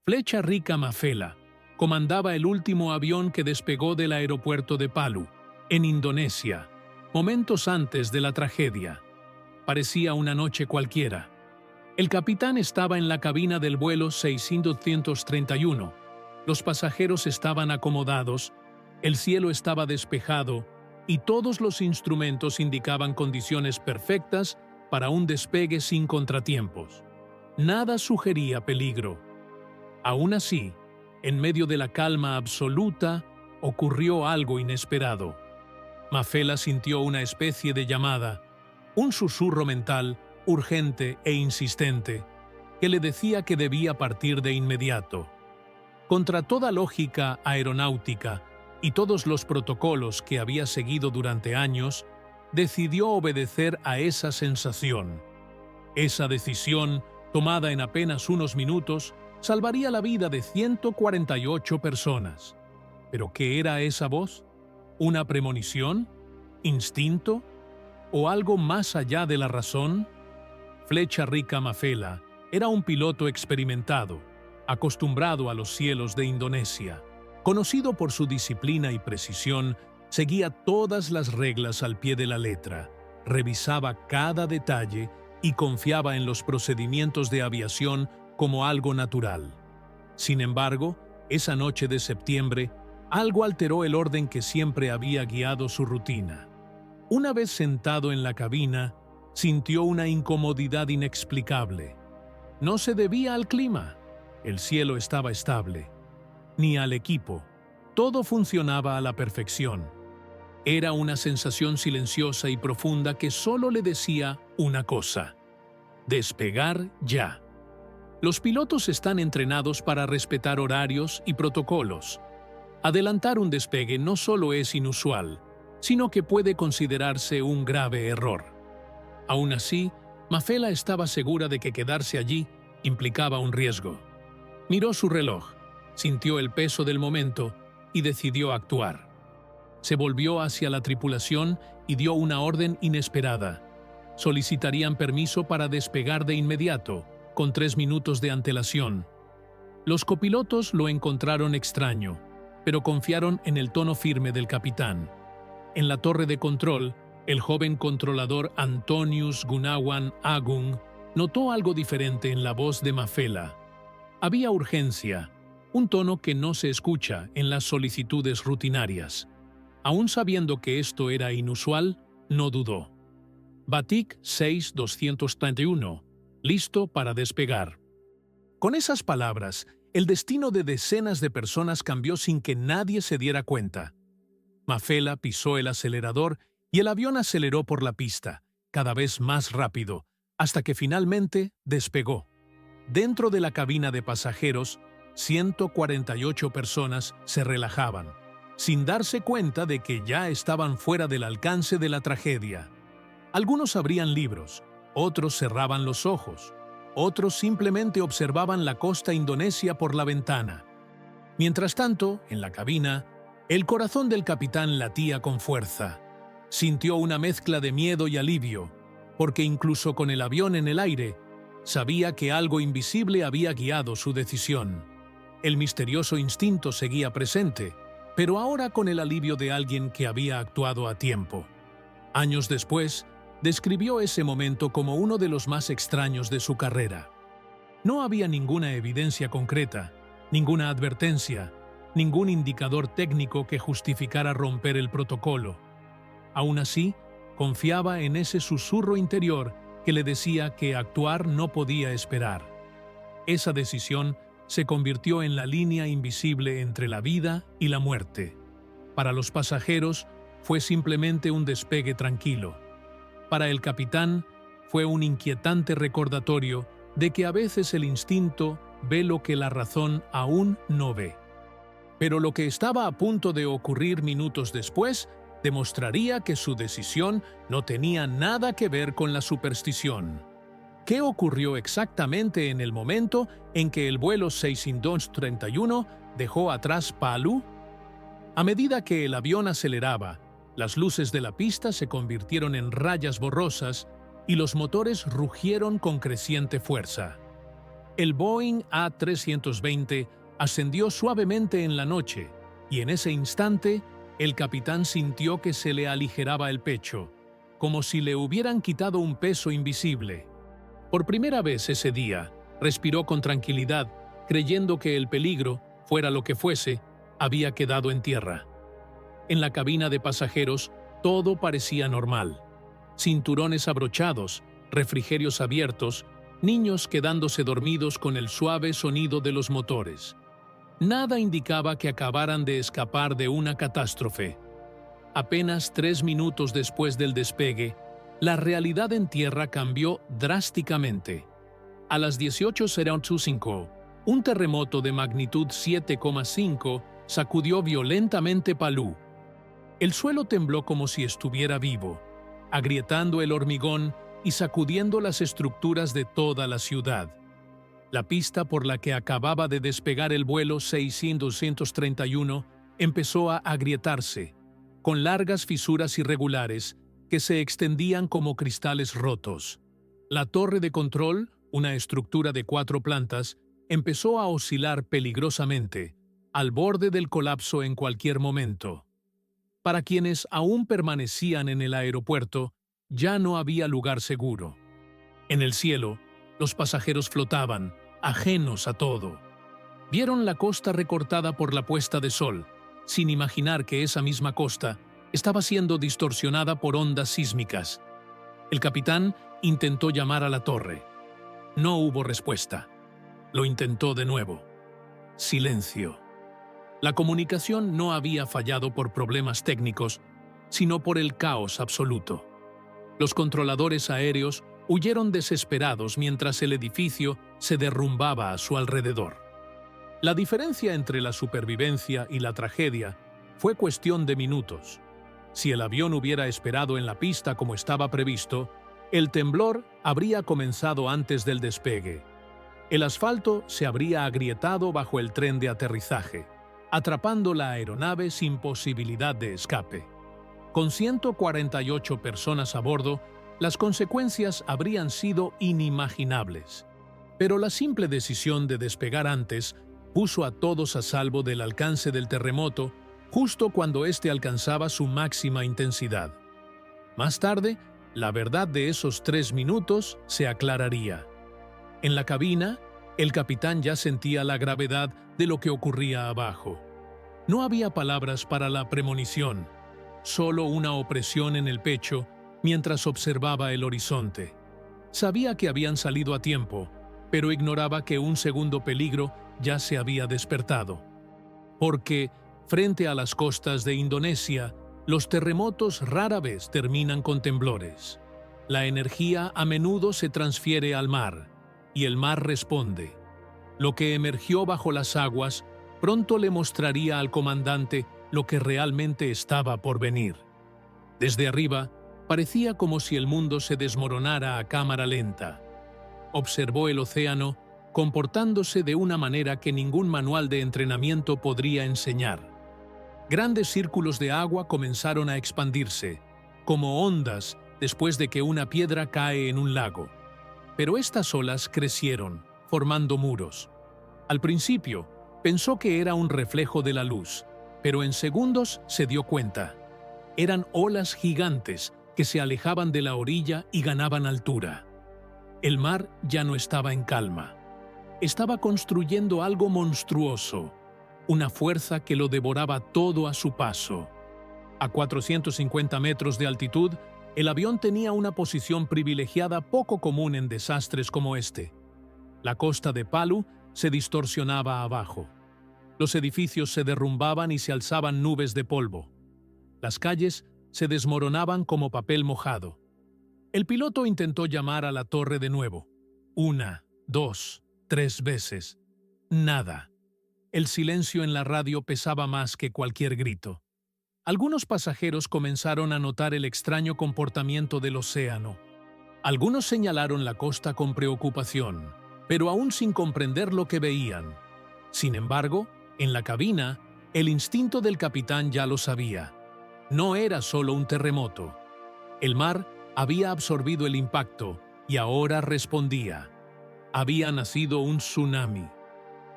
Flecha Rica Mafela comandaba el último avión que despegó del aeropuerto de Palu, en Indonesia, momentos antes de la tragedia. Parecía una noche cualquiera. El capitán estaba en la cabina del vuelo 631. Los pasajeros estaban acomodados, el cielo estaba despejado y todos los instrumentos indicaban condiciones perfectas para un despegue sin contratiempos. Nada sugería peligro. Aún así, en medio de la calma absoluta, ocurrió algo inesperado. Mafela sintió una especie de llamada, un susurro mental, urgente e insistente, que le decía que debía partir de inmediato. Contra toda lógica aeronáutica y todos los protocolos que había seguido durante años, decidió obedecer a esa sensación. Esa decisión, tomada en apenas unos minutos, salvaría la vida de 148 personas. ¿Pero qué era esa voz? ¿Una premonición? ¿Instinto? ¿O algo más allá de la razón? Flecha Rica Mafela era un piloto experimentado, acostumbrado a los cielos de Indonesia. Conocido por su disciplina y precisión, seguía todas las reglas al pie de la letra, revisaba cada detalle y confiaba en los procedimientos de aviación como algo natural. Sin embargo, esa noche de septiembre, algo alteró el orden que siempre había guiado su rutina. Una vez sentado en la cabina, sintió una incomodidad inexplicable. No se debía al clima, el cielo estaba estable, ni al equipo. Todo funcionaba a la perfección. Era una sensación silenciosa y profunda que solo le decía una cosa: despegar ya. Los pilotos están entrenados para respetar horarios y protocolos. Adelantar un despegue no solo es inusual, sino que puede considerarse un grave error. Aún así, Mafela estaba segura de que quedarse allí implicaba un riesgo. Miró su reloj, sintió el peso del momento y decidió actuar. Se volvió hacia la tripulación y dio una orden inesperada. Solicitarían permiso para despegar de inmediato, con 3 minutos de antelación. Los copilotos lo encontraron extraño, pero confiaron en el tono firme del capitán. En la torre de control, el joven controlador Antonius Gunawan Agung notó algo diferente en la voz de Mafela. Había urgencia, un tono que no se escucha en las solicitudes rutinarias. Aún sabiendo que esto era inusual, no dudó. Batik 6231, listo para despegar. Con esas palabras, el destino de decenas de personas cambió sin que nadie se diera cuenta. Mafela pisó el acelerador y el avión aceleró por la pista, cada vez más rápido, hasta que finalmente despegó. Dentro de la cabina de pasajeros, 148 personas se relajaban, sin darse cuenta de que ya estaban fuera del alcance de la tragedia. Algunos abrían libros, otros cerraban los ojos, otros simplemente observaban la costa indonesia por la ventana. Mientras tanto, en la cabina, el corazón del capitán latía con fuerza. Sintió una mezcla de miedo y alivio, porque incluso con el avión en el aire, sabía que algo invisible había guiado su decisión. El misterioso instinto seguía presente, pero ahora con el alivio de alguien que había actuado a tiempo. Años después, describió ese momento como uno de los más extraños de su carrera. No había ninguna evidencia concreta, ninguna advertencia, ningún indicador técnico que justificara romper el protocolo. Aún así, confiaba en ese susurro interior que le decía que actuar no podía esperar. Esa decisión se convirtió en la línea invisible entre la vida y la muerte. Para los pasajeros, fue simplemente un despegue tranquilo. Para el capitán, fue un inquietante recordatorio de que a veces el instinto ve lo que la razón aún no ve. Pero lo que estaba a punto de ocurrir minutos después demostraría que su decisión no tenía nada que ver con la superstición. ¿Qué ocurrió exactamente en el momento en que el vuelo 631 dejó atrás Palu? A medida que el avión aceleraba, las luces de la pista se convirtieron en rayas borrosas y los motores rugieron con creciente fuerza. El Boeing A320 ascendió suavemente en la noche, y en ese instante el capitán sintió que se le aligeraba el pecho, como si le hubieran quitado un peso invisible. Por primera vez ese día, respiró con tranquilidad, creyendo que el peligro, fuera lo que fuese, había quedado en tierra. En la cabina de pasajeros, todo parecía normal. Cinturones abrochados, refrigerios abiertos, niños quedándose dormidos con el suave sonido de los motores. Nada indicaba que acabaran de escapar de una catástrofe. Apenas 3 minutos después del despegue, la realidad en tierra cambió drásticamente. A las 18:05, un terremoto de magnitud 7,5 sacudió violentamente Palu. El suelo tembló como si estuviera vivo, agrietando el hormigón y sacudiendo las estructuras de toda la ciudad. La pista por la que acababa de despegar el vuelo 631 empezó a agrietarse, con largas fisuras irregulares que se extendían como cristales rotos. La torre de control, una estructura de 4 plantas, empezó a oscilar peligrosamente, al borde del colapso en cualquier momento. Para quienes aún permanecían en el aeropuerto, ya no había lugar seguro. En el cielo, los pasajeros flotaban, ajenos a todo. Vieron la costa recortada por la puesta de sol, sin imaginar que esa misma costa estaba siendo distorsionada por ondas sísmicas. El capitán intentó llamar a la torre. No hubo respuesta. Lo intentó de nuevo. Silencio. La comunicación no había fallado por problemas técnicos, sino por el caos absoluto. Los controladores aéreos huyeron desesperados mientras el edificio se derrumbaba a su alrededor. La diferencia entre la supervivencia y la tragedia fue cuestión de minutos. Si el avión hubiera esperado en la pista como estaba previsto, el temblor habría comenzado antes del despegue. El asfalto se habría agrietado bajo el tren de aterrizaje, atrapando la aeronave sin posibilidad de escape. Con 148 personas a bordo, las consecuencias habrían sido inimaginables. Pero la simple decisión de despegar antes puso a todos a salvo del alcance del terremoto justo cuando éste alcanzaba su máxima intensidad. Más tarde, la verdad de esos 3 minutos se aclararía. En la cabina, el capitán ya sentía la gravedad de lo que ocurría abajo. No había palabras para la premonición, solo una opresión en el pecho mientras observaba el horizonte. Sabía que habían salido a tiempo, pero ignoraba que un segundo peligro ya se había despertado. Porque, frente a las costas de Indonesia, los terremotos rara vez terminan con temblores. La energía a menudo se transfiere al mar, y el mar responde. Lo que emergió bajo las aguas pronto le mostraría al comandante lo que realmente estaba por venir. Desde arriba, parecía como si el mundo se desmoronara a cámara lenta. Observó el océano comportándose de una manera que ningún manual de entrenamiento podría enseñar. Grandes círculos de agua comenzaron a expandirse, como ondas después de que una piedra cae en un lago. Pero estas olas crecieron, formando muros. Al principio, pensó que era un reflejo de la luz, pero en segundos se dio cuenta. Eran olas gigantes que se alejaban de la orilla y ganaban altura. El mar ya no estaba en calma. Estaba construyendo algo monstruoso, una fuerza que lo devoraba todo a su paso. A 450 metros de altitud, el avión tenía una posición privilegiada poco común en desastres como este. La costa de Palu se distorsionaba abajo. Los edificios se derrumbaban y se alzaban nubes de polvo. Las calles se desmoronaban como papel mojado. El piloto intentó llamar a la torre de nuevo. 1, 2, 3 veces. Nada. El silencio en la radio pesaba más que cualquier grito. Algunos pasajeros comenzaron a notar el extraño comportamiento del océano. Algunos señalaron la costa con preocupación, pero aún sin comprender lo que veían. Sin embargo, en la cabina, el instinto del capitán ya lo sabía. No era solo un terremoto. El mar había absorbido el impacto y ahora respondía. Había nacido un tsunami.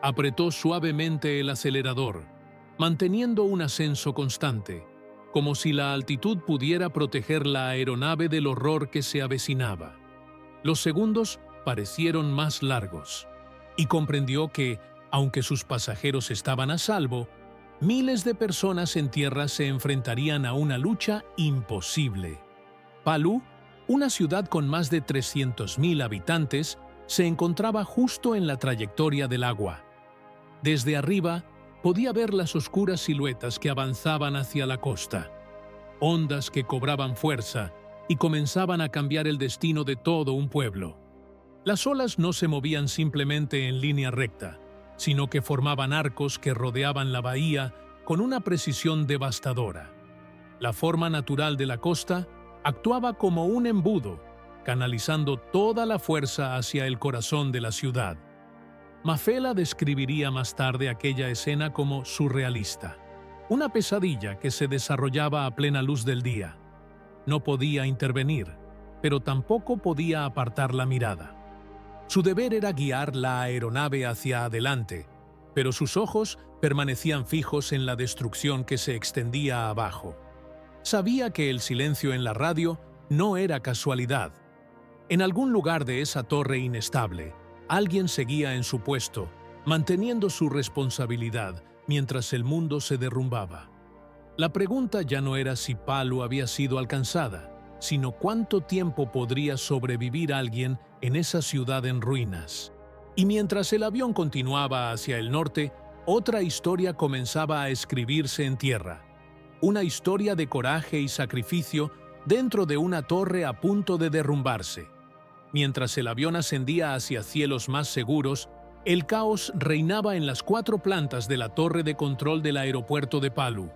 Apretó suavemente el acelerador, manteniendo un ascenso constante, como si la altitud pudiera proteger la aeronave del horror que se avecinaba. Los segundos parecieron más largos, y comprendió que, aunque sus pasajeros estaban a salvo, miles de personas en tierra se enfrentarían a una lucha imposible. Palu, una ciudad con más de 300.000 habitantes, se encontraba justo en la trayectoria del agua. Desde arriba, podía ver las oscuras siluetas que avanzaban hacia la costa, ondas que cobraban fuerza y comenzaban a cambiar el destino de todo un pueblo. Las olas no se movían simplemente en línea recta, sino que formaban arcos que rodeaban la bahía con una precisión devastadora. La forma natural de la costa actuaba como un embudo, canalizando toda la fuerza hacia el corazón de la ciudad. Mafela describiría más tarde aquella escena como surrealista, una pesadilla que se desarrollaba a plena luz del día. No podía intervenir, pero tampoco podía apartar la mirada. Su deber era guiar la aeronave hacia adelante, pero sus ojos permanecían fijos en la destrucción que se extendía abajo. Sabía que el silencio en la radio no era casualidad. En algún lugar de esa torre inestable, alguien seguía en su puesto, manteniendo su responsabilidad mientras el mundo se derrumbaba. La pregunta ya no era si Palu había sido alcanzada, sino cuánto tiempo podría sobrevivir alguien en esa ciudad en ruinas. Y mientras el avión continuaba hacia el norte, otra historia comenzaba a escribirse en tierra. Una historia de coraje y sacrificio dentro de una torre a punto de derrumbarse. Mientras el avión ascendía hacia cielos más seguros, el caos reinaba en las 4 plantas de la torre de control del aeropuerto de Palu.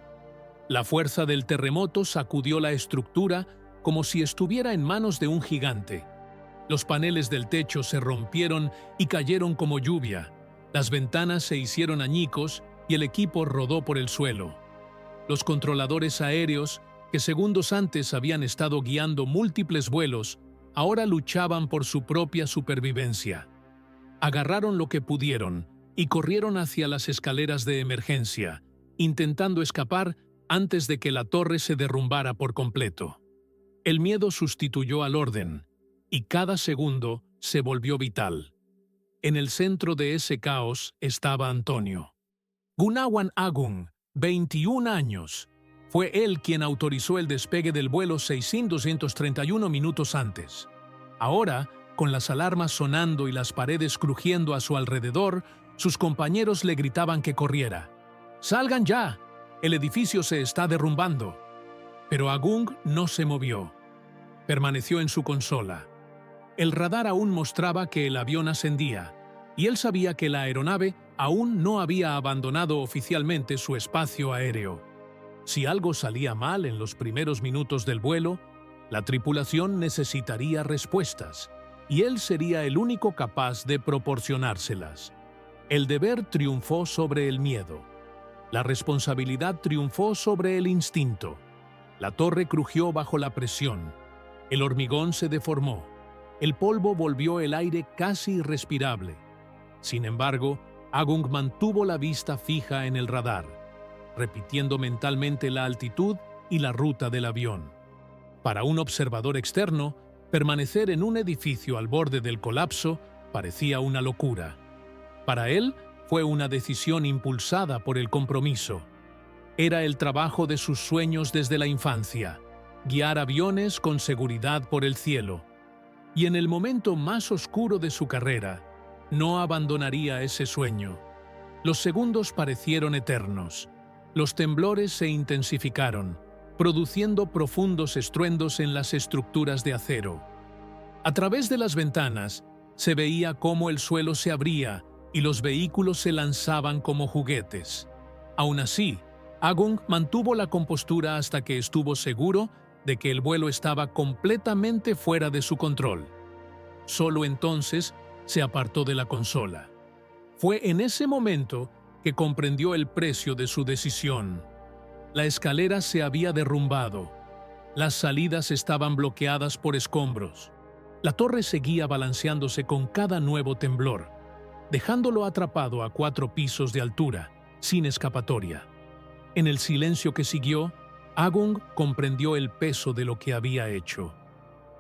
La fuerza del terremoto sacudió la estructura como si estuviera en manos de un gigante. Los paneles del techo se rompieron y cayeron como lluvia. Las ventanas se hicieron añicos y el equipo rodó por el suelo. Los controladores aéreos, que segundos antes habían estado guiando múltiples vuelos, ahora luchaban por su propia supervivencia. Agarraron lo que pudieron y corrieron hacia las escaleras de emergencia, intentando escapar antes de que la torre se derrumbara por completo. El miedo sustituyó al orden, y cada segundo se volvió vital. En el centro de ese caos estaba Antonio. Gunawan Agung, 21 años. Fue él quien autorizó el despegue del vuelo 6231 minutos antes. Ahora, con las alarmas sonando y las paredes crujiendo a su alrededor, sus compañeros le gritaban que corriera. ¡Salgan ya! El edificio se está derrumbando. Pero Agung no se movió. Permaneció en su consola. El radar aún mostraba que el avión ascendía, y él sabía que la aeronave aún no había abandonado oficialmente su espacio aéreo. Si algo salía mal en los primeros minutos del vuelo, la tripulación necesitaría respuestas, y él sería el único capaz de proporcionárselas. El deber triunfó sobre el miedo. La responsabilidad triunfó sobre el instinto. La torre crujió bajo la presión. El hormigón se deformó. El polvo volvió el aire casi irrespirable. Sin embargo, Agung mantuvo la vista fija en el radar, repitiendo mentalmente la altitud y la ruta del avión. Para un observador externo, permanecer en un edificio al borde del colapso parecía una locura. Para él, fue una decisión impulsada por el compromiso. Era el trabajo de sus sueños desde la infancia, guiar aviones con seguridad por el cielo. Y en el momento más oscuro de su carrera, no abandonaría ese sueño. Los segundos parecieron eternos. Los temblores se intensificaron, produciendo profundos estruendos en las estructuras de acero. A través de las ventanas, se veía cómo el suelo se abría y los vehículos se lanzaban como juguetes. Aún así, Agung mantuvo la compostura hasta que estuvo seguro de que el vuelo estaba completamente fuera de su control. Solo entonces se apartó de la consola. Fue en ese momento que comprendió el precio de su decisión. La escalera se había derrumbado. Las salidas estaban bloqueadas por escombros. La torre seguía balanceándose con cada nuevo temblor, dejándolo atrapado a 4 pisos de altura, sin escapatoria. En el silencio que siguió, Agung comprendió el peso de lo que había hecho.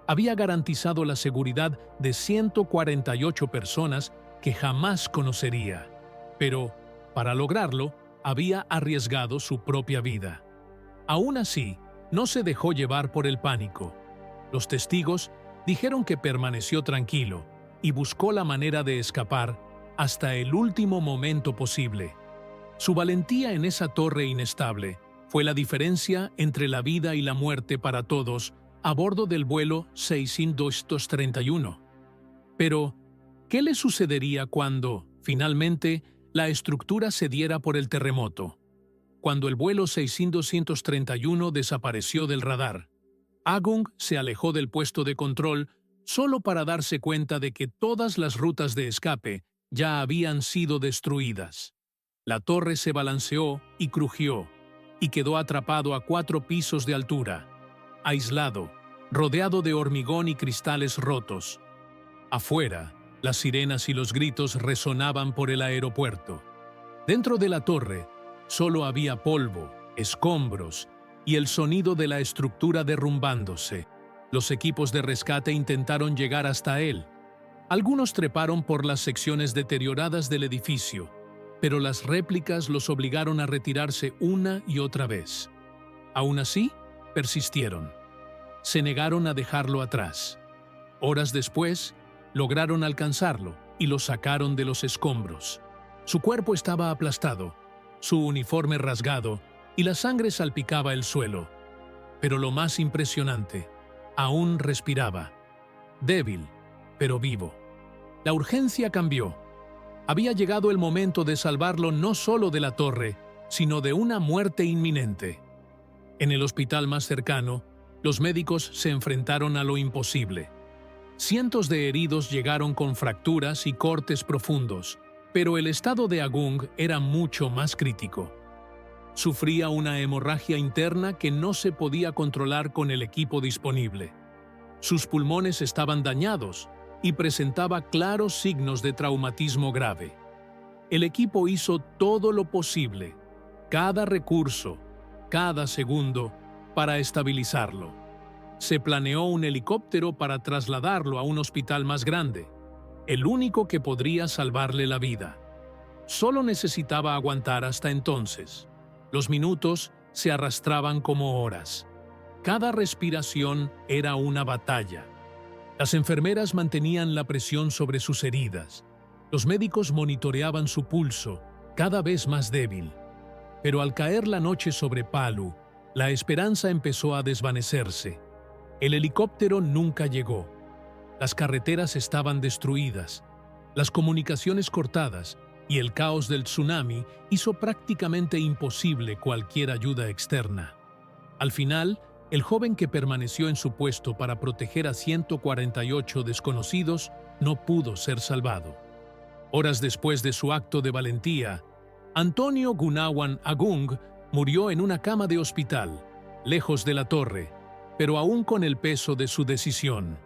Había garantizado la seguridad de 148 personas que jamás conocería, pero, para lograrlo, había arriesgado su propia vida. Aún así, no se dejó llevar por el pánico. Los testigos dijeron que permaneció tranquilo y buscó la manera de escapar hasta el último momento posible. Su valentía en esa torre inestable fue la diferencia entre la vida y la muerte para todos a bordo del vuelo 631. Pero, ¿qué le sucedería cuando, finalmente, la estructura cediera por el terremoto? Cuando el vuelo 631 desapareció del radar, Agung se alejó del puesto de control solo para darse cuenta de que todas las rutas de escape ya habían sido destruidas. La torre se balanceó y crujió, y quedó atrapado a 4 pisos de altura, aislado, rodeado de hormigón y cristales rotos. Afuera, las sirenas y los gritos resonaban por el aeropuerto. Dentro de la torre, solo había polvo, escombros y el sonido de la estructura derrumbándose. Los equipos de rescate intentaron llegar hasta él. Algunos treparon por las secciones deterioradas del edificio, pero las réplicas los obligaron a retirarse una y otra vez. Aún así, persistieron. Se negaron a dejarlo atrás. Horas después, lograron alcanzarlo y lo sacaron de los escombros. Su cuerpo estaba aplastado, su uniforme rasgado y la sangre salpicaba el suelo. Pero lo más impresionante, aún respiraba. Débil, pero vivo. La urgencia cambió. Había llegado el momento de salvarlo no solo de la torre, sino de una muerte inminente. En el hospital más cercano, los médicos se enfrentaron a lo imposible. Cientos de heridos llegaron con fracturas y cortes profundos, pero el estado de Agung era mucho más crítico. Sufría una hemorragia interna que no se podía controlar con el equipo disponible. Sus pulmones estaban dañados y presentaba claros signos de traumatismo grave. El equipo hizo todo lo posible, cada recurso, cada segundo, para estabilizarlo. Se planeó un helicóptero para trasladarlo a un hospital más grande, el único que podría salvarle la vida. Solo necesitaba aguantar hasta entonces. Los minutos se arrastraban como horas. Cada respiración era una batalla. Las enfermeras mantenían la presión sobre sus heridas. Los médicos monitoreaban su pulso, cada vez más débil. Pero al caer la noche sobre Palu, la esperanza empezó a desvanecerse. El helicóptero nunca llegó. Las carreteras estaban destruidas, las comunicaciones cortadas y el caos del tsunami hizo prácticamente imposible cualquier ayuda externa. Al final, el joven que permaneció en su puesto para proteger a 148 desconocidos no pudo ser salvado. Horas después de su acto de valentía, Antonio Gunawan Agung murió en una cama de hospital, lejos de la torre, pero aún con el peso de su decisión.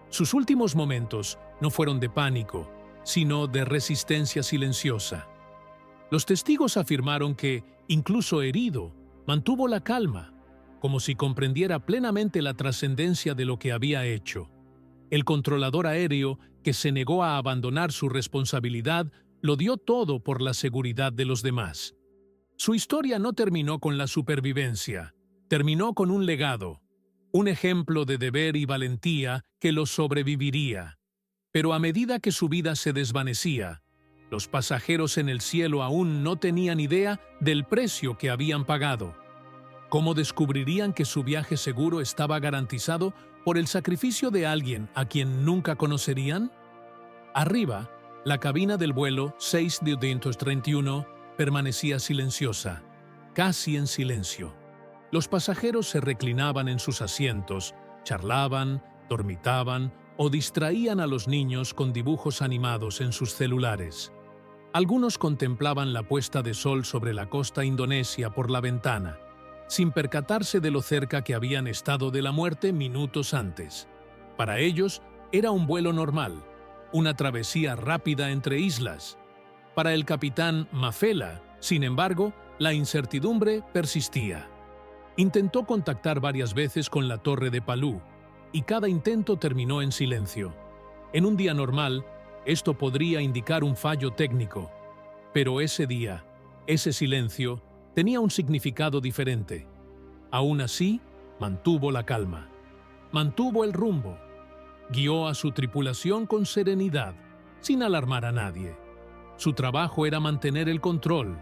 Sus últimos momentos no fueron de pánico, sino de resistencia silenciosa. Los testigos afirmaron que, incluso herido, mantuvo la calma, como si comprendiera plenamente la trascendencia de lo que había hecho. El controlador aéreo, que se negó a abandonar su responsabilidad, lo dio todo por la seguridad de los demás. Su historia no terminó con la supervivencia, terminó con un legado, un ejemplo de deber y valentía que lo sobreviviría. Pero a medida que su vida se desvanecía, los pasajeros en el cielo aún no tenían idea del precio que habían pagado. ¿Cómo descubrirían que su viaje seguro estaba garantizado por el sacrificio de alguien a quien nunca conocerían? Arriba, la cabina del vuelo 631 permanecía silenciosa, casi en silencio. Los pasajeros se reclinaban en sus asientos, charlaban, dormitaban o distraían a los niños con dibujos animados en sus celulares. Algunos contemplaban la puesta de sol sobre la costa indonesia por la ventana, sin percatarse de lo cerca que habían estado de la muerte minutos antes. Para ellos, Era un vuelo normal, una travesía rápida entre islas. Para el capitán Mafela, sin embargo, la incertidumbre persistía. Intentó contactar varias veces con la torre de Palú, y cada intento terminó en silencio. En un día normal, esto podría indicar un fallo técnico, pero ese día, ese silencio, tenía un significado diferente. Aún así, mantuvo la calma, mantuvo el rumbo, guió a su tripulación con serenidad, sin alarmar a nadie. Su trabajo era mantener el control,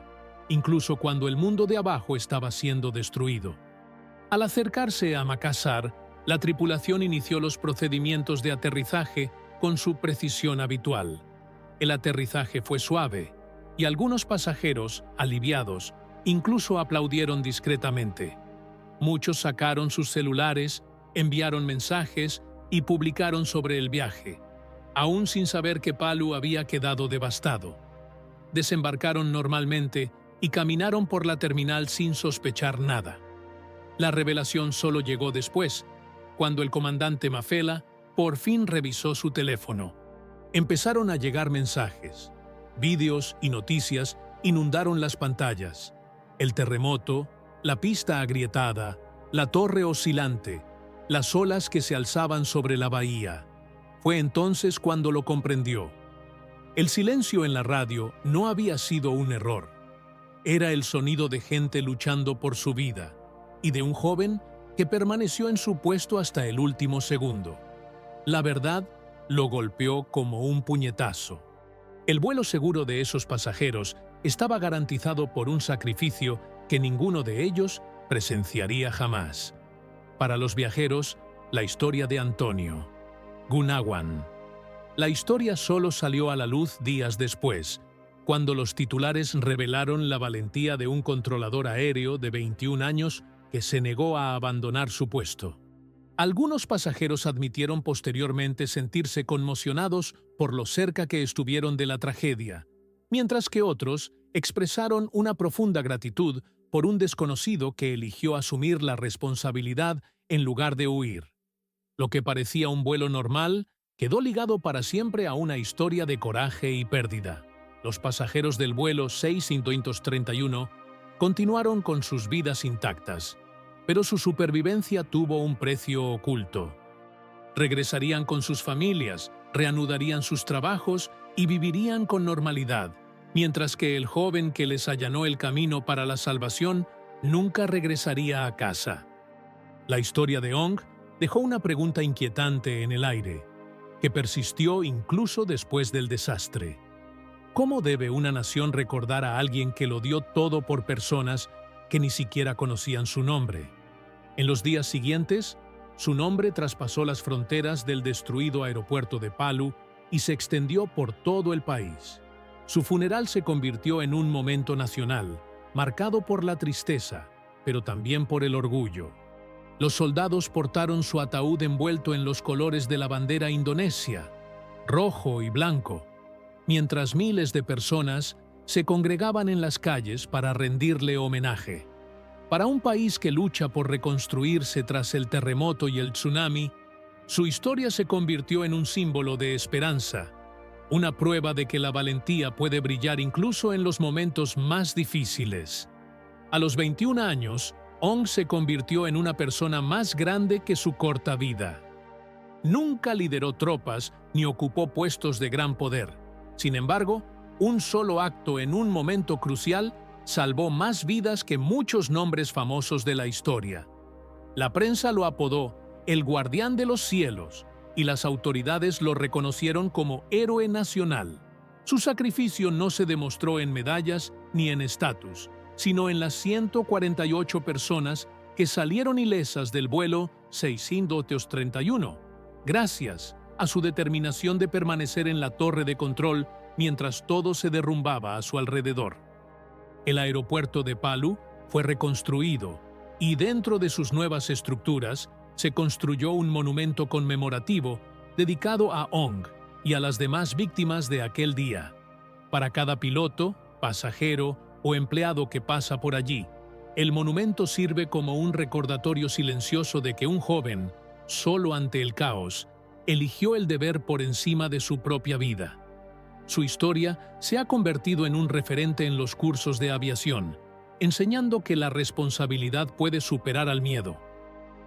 incluso cuando el mundo de abajo estaba siendo destruido. Al acercarse a Makassar, la tripulación inició los procedimientos de aterrizaje con su precisión habitual. El aterrizaje fue suave, y algunos pasajeros, aliviados, incluso aplaudieron discretamente. Muchos sacaron sus celulares, enviaron mensajes y publicaron sobre el viaje, aún sin saber que Palu había quedado devastado. Desembarcaron normalmente y caminaron por la terminal sin sospechar nada. La revelación solo llegó después, cuando el comandante Mafela por fin revisó su teléfono. Empezaron a llegar mensajes. Vídeos y noticias inundaron las pantallas. El terremoto, la pista agrietada, la torre oscilante, las olas que se alzaban sobre la bahía. Fue entonces cuando lo comprendió. El silencio en la radio no había sido un error. Era el sonido de gente luchando por su vida y de un joven que permaneció en su puesto hasta el último segundo. La verdad lo golpeó como un puñetazo. El vuelo seguro de esos pasajeros estaba garantizado por un sacrificio que ninguno de ellos presenciaría jamás. Para los viajeros, la historia de Antonio Gunawan. La historia solo salió a la luz días después, cuando los titulares revelaron la valentía de un controlador aéreo de 21 años que se negó a abandonar su puesto. Algunos pasajeros admitieron posteriormente sentirse conmocionados por lo cerca que estuvieron de la tragedia, mientras que otros expresaron una profunda gratitud por un desconocido que eligió asumir la responsabilidad en lugar de huir. Lo que parecía un vuelo normal quedó ligado para siempre a una historia de coraje y pérdida. Los pasajeros del vuelo 631 continuaron con sus vidas intactas, pero su supervivencia tuvo un precio oculto. Regresarían con sus familias, reanudarían sus trabajos y vivirían con normalidad, mientras que el joven que les allanó el camino para la salvación nunca regresaría a casa. La historia de Ong dejó una pregunta inquietante en el aire, que persistió incluso después del desastre. ¿Cómo debe una nación recordar a alguien que lo dio todo por personas que ni siquiera conocían su nombre? En los días siguientes, su nombre traspasó las fronteras del destruido aeropuerto de Palu y se extendió por todo el país. Su funeral se convirtió en un momento nacional, marcado por la tristeza, pero también por el orgullo. Los soldados portaron su ataúd envuelto en los colores de la bandera indonesia, rojo y blanco, mientras miles de personas se congregaban en las calles para rendirle homenaje. Para un país que lucha por reconstruirse tras el terremoto y el tsunami, su historia se convirtió en un símbolo de esperanza, una prueba de que la valentía puede brillar incluso en los momentos más difíciles. A los 21 años, Ong se convirtió en una persona más grande que su corta vida. Nunca lideró tropas ni ocupó puestos de gran poder. Sin embargo, un solo acto en un momento crucial salvó más vidas que muchos nombres famosos de la historia. La prensa lo apodó el Guardián de los Cielos y las autoridades lo reconocieron como héroe nacional. Su sacrificio no se demostró en medallas ni en estatus, sino en las 148 personas que salieron ilesas del vuelo 631, gracias a su determinación de permanecer en la torre de control mientras todo se derrumbaba a su alrededor. El aeropuerto de Palu fue reconstruido y dentro de sus nuevas estructuras se construyó un monumento conmemorativo dedicado a Ong y a las demás víctimas de aquel día. Para cada piloto, pasajero o empleado que pasa por allí, el monumento sirve como un recordatorio silencioso de que un joven, solo ante el caos, eligió el deber por encima de su propia vida. Su historia se ha convertido en un referente en los cursos de aviación, enseñando que la responsabilidad puede superar al miedo.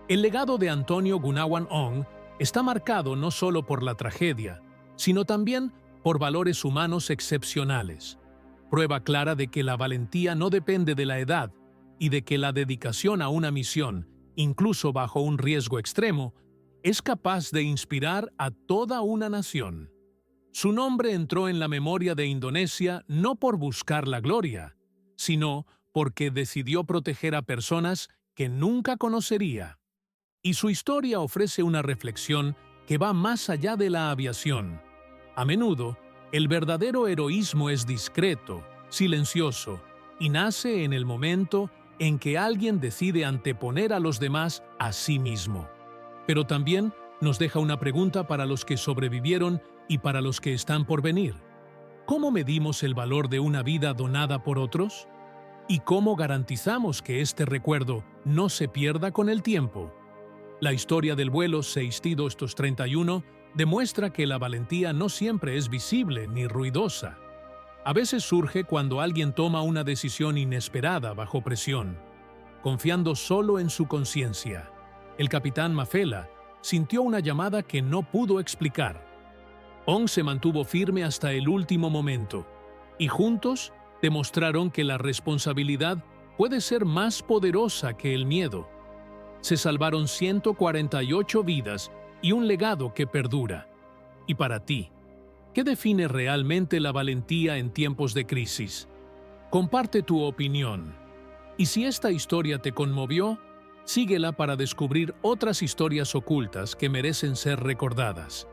El legado de Antonio Gunawan Ong está marcado no solo por la tragedia, sino también por valores humanos excepcionales. Prueba clara de que la valentía no depende de la edad y de que la dedicación a una misión, incluso bajo un riesgo extremo, es capaz de inspirar a toda una nación. Su nombre entró en la memoria de Indonesia no por buscar la gloria, sino porque decidió proteger a personas que nunca conocería. Y su historia ofrece una reflexión que va más allá de la aviación. A menudo, el verdadero heroísmo es discreto, silencioso, y nace en el momento en que alguien decide anteponer a los demás a sí mismo. Pero también nos deja una pregunta para los que sobrevivieron y para los que están por venir. ¿Cómo medimos el valor de una vida donada por otros? ¿Y cómo garantizamos que este recuerdo no se pierda con el tiempo? La historia del vuelo 6231 demuestra que la valentía no siempre es visible ni ruidosa. A veces surge cuando alguien toma una decisión inesperada bajo presión, confiando solo en su conciencia. El capitán Mafela sintió una llamada que no pudo explicar. Ong se mantuvo firme hasta el último momento, y juntos demostraron que la responsabilidad puede ser más poderosa que el miedo. Se salvaron 148 vidas y un legado que perdura. Y para ti, ¿qué define realmente la valentía en tiempos de crisis? Comparte tu opinión. Y si esta historia te conmovió, síguela para descubrir otras historias ocultas que merecen ser recordadas.